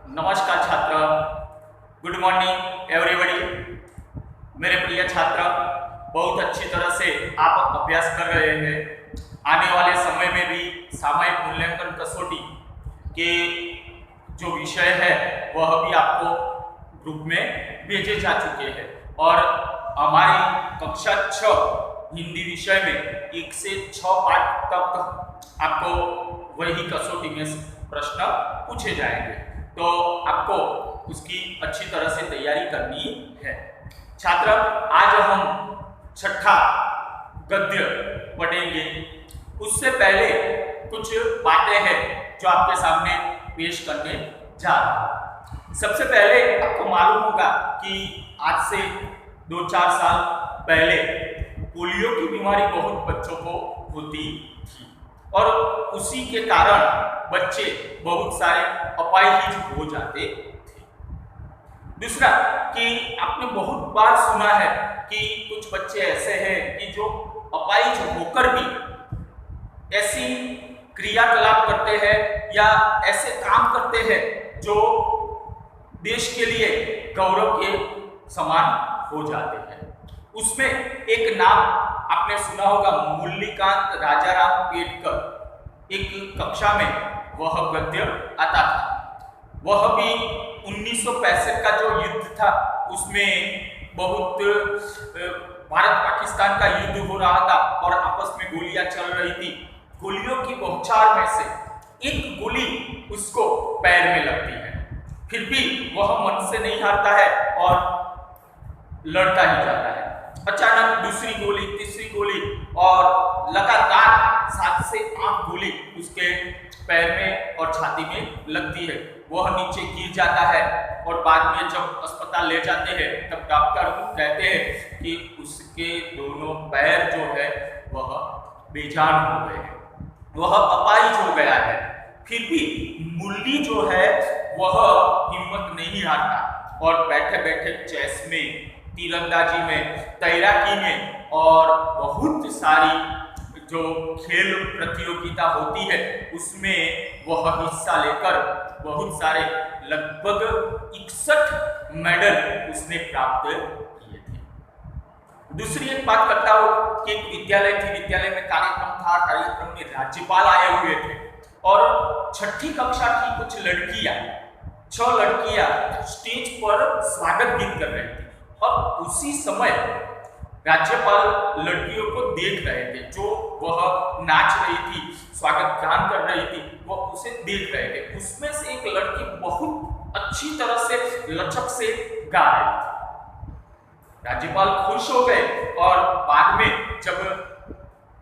नमस्कार छात्र, good morning everybody. मेरे प्रिय छात्र, बहुत अच्छी तरह से आप अभ्यास कर रहे हैं। आने वाले समय में भी सामयिक मूल्यांकन कसौटी के जो विषय है वह भी आपको ग्रुप में भेजे जा चुके हैं और हमारी कक्षा 6 हिंदी विषय में 1 से 6 पाठ तक आपको वही कसौटी में प्रश्न पूछे जाएंगे, तो आपको उसकी अच्छी तरह से तैयारी करनी है। छात्र, आज हम छठा गद्य पढ़ेंगे। उससे पहले कुछ बातें हैं जो आपके सामने पेश करने जा रहा हूं। सबसे पहले आपको मालूम होगा कि आज से 2-4 साल पहले पोलियो की बीमारी बहुत बच्चों को होती थी और उसी के कारण बच्चे बहुत सारे अपाहिज हो जाते थे। दूसरा कि आपने बहुत बार सुना है कि कुछ बच्चे ऐसे हैं कि जो अपाहिज होकर भी ऐसी क्रियाकलाप करते हैं या ऐसे काम करते हैं जो देश के लिए गौरव के समान हो जाते हैं। उसमें एक नाम आपने सुना होगा, मुरलीकांत राजाराम पेटकर। एक कक्षा में वह गद्य आता था। वह भी 1965 का जो युद्ध था उसमें बहुत भारत पाकिस्तान का युद्ध हो रहा था और आपस में गोलियां चल रही थी। गोलियों की बौछार में से एक गोली उसको पैर में लगती है, फिर भी वह मन से नहीं हारता है और लड़ता ही जाता है। अचानक दूसरी गोली, तीसरी गोली और लगातार 7 से 8 गोली उसके पैर में और छाती में लगती है। वह नीचे गिर जाता है और बाद में जब अस्पताल ले जाते हैं तब डॉक्टर कहते हैं कि उसके दोनों पैर जो है वह बेजान हो गए हैं, वह अपाहिज हो गया है। फिर भी मुरली जो है वह हिम्मत नहीं हारता और बैठे बैठे चेस में, तीरंदाजी में, तैराकी में और बहुत सारी जो खेल प्रतियोगिता होती है उसमें वह हिस्सा लेकर बहुत सारे लगभग 61 मेडल उसने प्राप्त किए थे। दूसरी एक बात करता हूँ कि एक विद्यालय थी, विद्यालय में कार्यक्रम था, कार्यक्रम में राज्यपाल आए हुए थे और छठी कक्षा की कुछ लड़कियां, 6 लड़कियां स्टेज पर स्वागत गीत कर रही थी और उसी समय राज्यपाल लड़कियों को देख रहे थे। जो वह नाच रही थी, स्वागत गान कर रही थी, वह उसे देख रहे थे। उसमें से एक लड़की बहुत अच्छी तरह से लचक से गा रही थी। राज्यपाल खुश हो गए और बाद में जब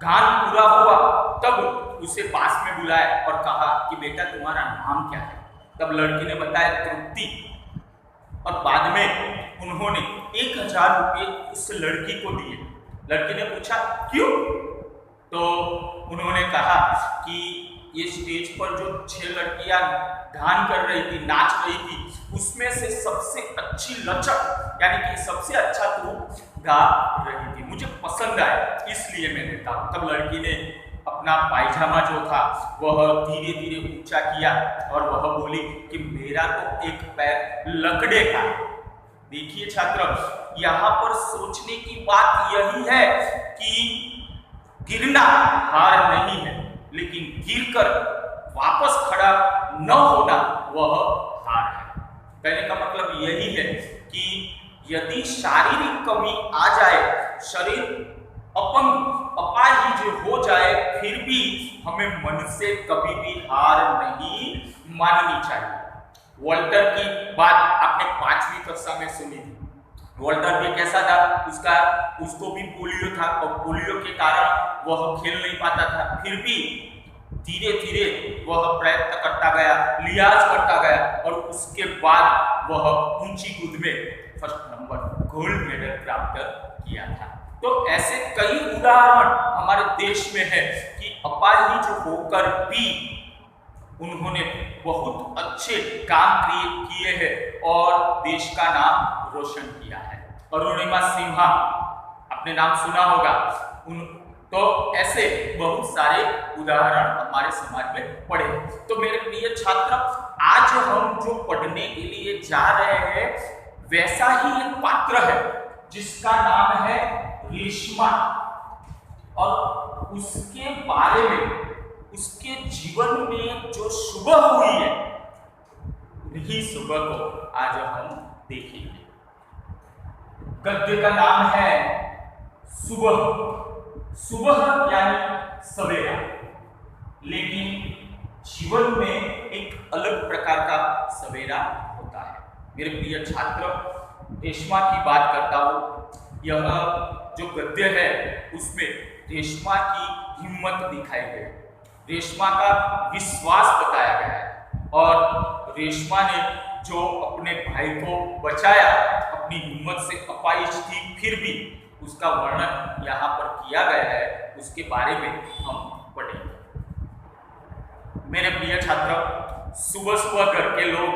गान पूरा हुआ तब उसे पास में बुलाया और कहा कि बेटा तुम्हारा नाम क्या है। तब लड़की ने बताया तृप्ति, और बाद में उन्होंने 1000 रुपये उस लड़की को दिए। लड़की ने पूछा क्यों, तो उन्होंने कहा कि ये स्टेज पर जो 6 लड़कियां गान कर रही थी, नाच रही थी, उसमें से सबसे अच्छी लचक यानी कि सबसे अच्छा तू गा रही थी, मुझे पसंद आया इसलिए मैं देता हूं। तब लड़की ने अपना पायजामा जो था वह धीरे धीरे ऊंचा किया और वह बोली कि मेरा तो एक पैर लकड़े का। देखिए छात्र, यहाँ पर सोचने की बात यही है कि गिरना हार नहीं है, लेकिन गिरकर वापस खड़ा न होना वह हार है। कहने का मतलब यही है कि यदि शारीरिक कमी आ जाए, शरीर अपंग अपाहिज हो जाए, फिर भी हमें मन से कभी भी हार नहीं माननी चाहिए। वॉल्टर की बात आपने 5वीं कक्षा में सुनी थी। वॉल्टर भी कैसा था, उसको भी पोलियो था और पोलियो के कारण वह खेल नहीं पाता था, फिर भी धीरे धीरे वह प्रयत्न करता गया, लिहाज करता गया और उसके बाद वह ऊंची कूद में फर्स्ट नंबर गोल्ड मेडल प्राप्त किया था। तो ऐसे कई उदाहरण हमारे देश में है कि अपाहिज होकर भी उन्होंने बहुत अच्छे काम किए हैं और देश का नाम रोशन किया है। अरुणिमा सिन्हा, आपने नाम सुना होगा, तो ऐसे बहुत सारे उदाहरण हमारे समाज में पड़े। तो मेरे प्रिय छात्र, आज हम जो पढ़ने के लिए जा रहे हैं वैसा ही एक पात्र है जिसका नाम है रेशमा, और उसके बारे में, उसके जीवन में जो सुबह हुई है वही सुबह को आज हम देखेंगे। गद्य का नाम है सुबह। सुबह यानी सवेरा, लेकिन जीवन में एक अलग प्रकार का सवेरा होता है। मेरे प्रिय छात्र, रेशमा की बात करता हूं। यह जो गद्य है उसमें रेशमा की हिम्मत दिखाई गई, रेशमा का विश्वास बताया गया है, और रेशमा ने जो अपने भाई को बचाया, अपनी हिम्मत से अपाहिज थी फिर भी उसका वर्णन यहाँ पर किया गया है, उसके बारे में हम पढ़ेंगे। मेरे प्रिय छात्र, सुबह सुबह घर के लोग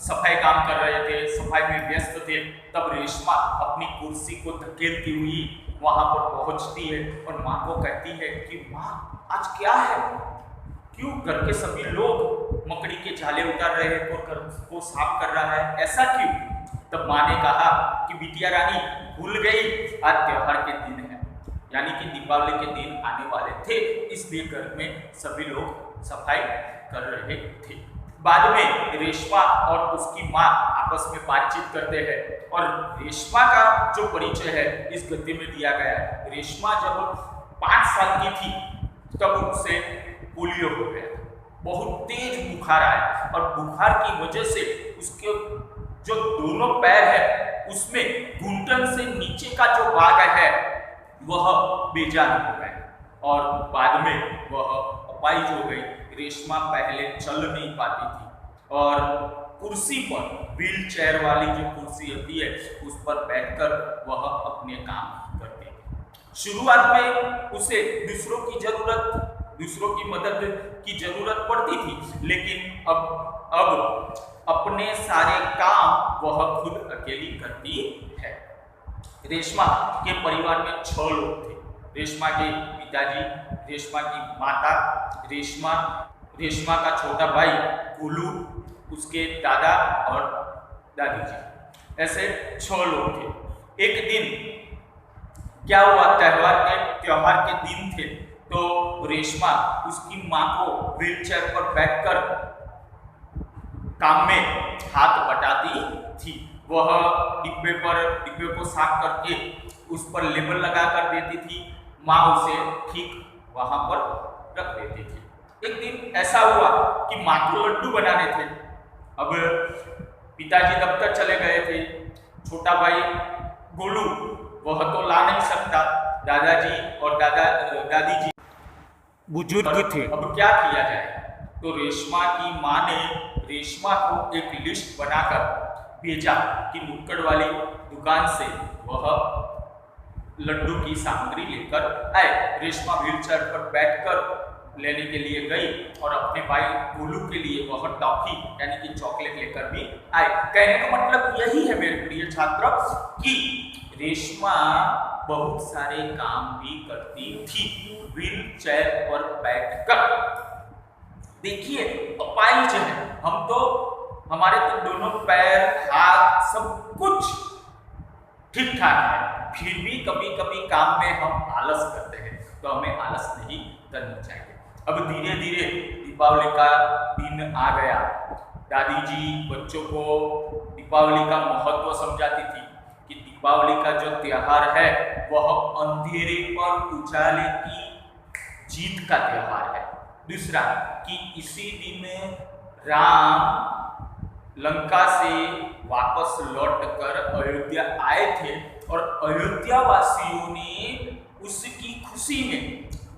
सफाई काम कर रहे थे, सफाई में व्यस्त थे, तब रेशमा अपनी कुर्सी को धकेलती हुई वहां पर पहुंचती है और माँ को कहती है कि माँ आज क्या है, क्यों घर के सभी लोग मकड़ी के झाले उतार रहे हैं और घर को साफ कर रहा है, ऐसा क्यों? तब माँ ने कहा कि बिटिया रानी भूल गई, आज त्योहार के दिन है, यानी कि दीपावली के दिन आने वाले थे, इसलिए घर में सभी लोग सफाई कर रहे थे। बाद में रेशमा और उसकी माँ आपस में बातचीत करते हैं, और रेशमा का जो परिचय है इस गद्य में दिया गया है। रेशमा जब 5 साल की थी तब उसे पोलियो हो गया, बहुत तेज बुखार आया, और बुखार की वजह से उसके जो दोनों पैर है उसमें घुटन से नीचे का जो भाग है वह बेजान हो गया, और बाद में वह अपाहिज हो गई। रेशमा पहले चल नहीं पाती थी और कुर्सी पर, व्हील चेयर वाली जो कुर्सी होती है उस पर बैठकर वह अपने काम करती थी। शुरुआत में उसे दूसरों की मदद की जरूरत पड़ती थी, लेकिन अब अपने सारे काम वह खुद अकेली करती है। रेशमा के परिवार में 6 लोग थे। रेशमा के पिताजी, रेशमा की माता, रेशमा का छोटा भाई गोलू, उसके दादा और दादी जी, ऐसे 6 लोग थे। एक दिन क्या हुआ, त्योहार के दिन थे, तो रेशमा उसकी माँ को व्हीलचेयर पर बैठकर काम में हाथ बटाती थी। वह डिब्बे को साफ करके उस पर लेबल लगा कर देती थी, माँ उसे ठीक वहां पर रख देती थी। एक दिन ऐसा हुआ कि माँ को लड्डू बनाने थे। अब पिताजी दफ्तर चले गए थे, छोटा भाई गोलू वह तो ला नहीं सकता, दादाजी और दादी जी बुजुर्ग थे, अब क्या किया जाए? तो रेशमा की माँ ने रेशमा को एक लिस्ट बनाकर भेजा कि नुक्कड़ वाली दुकान से वह लड्डू की सामग्री लेकर आए। रेशमा व्हीलचेयर पर बैठकर लेने के लिए गई और अपने भाई गोलू के लिए वह टॉफी यानी कि चॉकलेट लेकर भी आए। कहने का मतलब यही है मेरे प्रिय छात्र कि रेशमा बहुत सारे काम भी करती थी व्हीलचेयर पर बैठकर। देखिए, अपाहिज है हम तो, हमारे तो दोनों पैर, हाथ, सब कुछ ठीक ठाक है, फिर भी कभी कभी काम में हम आलस करते हैं, तो हमें आलस नहीं करना चाहिए। अब धीरे धीरे दीपावली का दिन आ गया। दादी जी बच्चों को दीपावली का महत्व समझाती थी कि दीपावली का जो त्योहार है वह अंधेरे पर उजाले की जीत का त्योहार है। दूसरा कि इसी दिन राम लंका से वापस लौटकर अयोध्या आए थे और अयोध्या वासियों ने उसकी खुशी में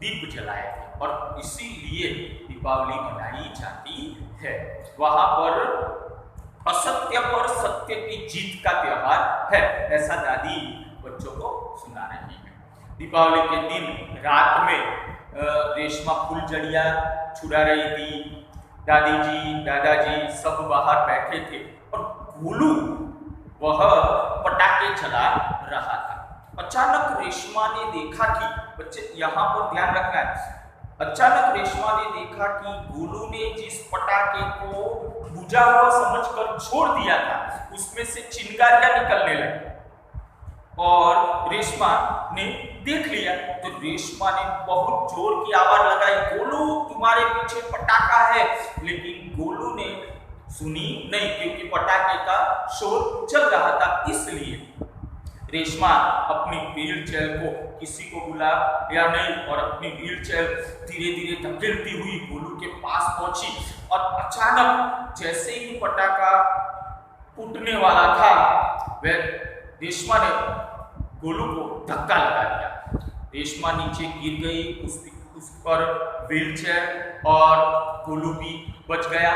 दीप जलाए थे और इसीलिए दीपावली मनाई जाती है। वहां पर असत्य पर सत्य की जीत का त्योहार है, ऐसा दादी बच्चों को सुना रही है। दीपावली के दिन रात में रेशमा फुलझड़ियाँ छुड़ा रही थी। दादी जी, दादाजी सब बाहर बैठे थे और गोलू वह पटाखे चला रहा था। अचानक रेशमा ने देखा कि बच्चे यहाँ पर ध्यान रखना है, अचानक रेशमा ने देखा कि गोलू ने जिस पटाखे को बुझा हुआ समझकर छोड़ दिया था उसमें से चिंगारियां निकलने लगी और रेशमा ने देख लिया। तो रेशमा ने बहुत जोर की आवाज लगाई, गोलू तुम्हारे पीछे पटाखा है। लेकिन गोलू ने सुनी नहीं क्योंकि पटाखे का शोर चल रहा था। इसलिए रेशमा अपनी व्हील चेयर को किसी को बुला या नहीं और अपनी व्हील चेयर धीरे धीरे धकेलती हुई गोलू के पास पहुंची और अचानक जैसे ही पटाखा फूटने वाला था वह रेशमा ने गोलू को धक्का लगा दिया। रेशमा नीचे गिर गई, उस पर व्हील चेयर और गोलू भी बच गया।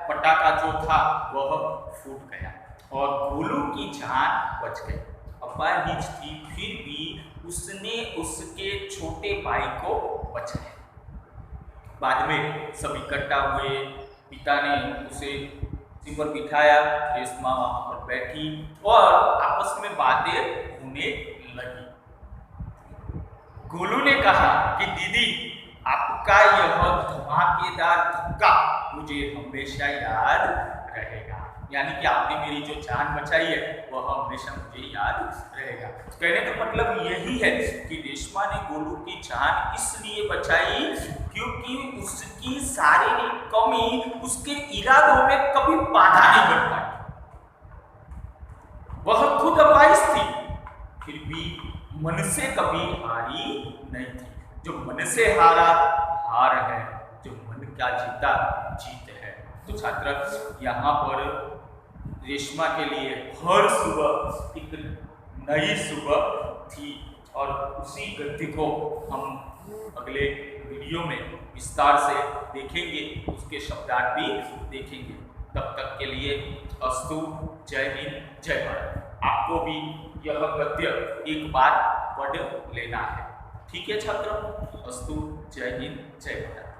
पटाखा जो था वह फूट गया और गोलू की जान बच गई। अपाहिज थी फिर भी उसने उसके छोटे भाई को बचाया। बाद में सब इकट्ठा हुए, पिता ने उसे उसी पर बिठाया, रेशमा वहां पर बैठी और आपस में बातें होने लगी। गोलू ने कहा कि दीदी आपका यह धमाकेदार धक्का मुझे हमेशा याद रहेगा, यानी कि आपने मेरी जो जान बचाई है वह हमेशा मुझे याद रहेगा। कहने का मतलब यही है कि रेशमा ने गोलू की जान इसलिए बचाई क्योंकि उसकी शारीरिक कमी उसके इरादों में कभी बाधा नहीं बन पाई। वह खुद अपाहिज थी फिर भी मन से कभी हारी नहीं थी। जो मन से हारा हार है, जो मन का जीता जीत है। तो छात्र यहाँ पर रेशमा के लिए हर सुबह एक नई सुबह थी और उसी गद्य को हम अगले वीडियो में विस्तार से देखेंगे, उसके शब्दार्थ भी देखेंगे। तब तक के लिए अस्तु, जय हिंद, जय भारत। आपको भी यह गद्य एक बार पढ़ लेना है, ठीक है छात्रों। अस्तु, जय हिंद, जय भारत।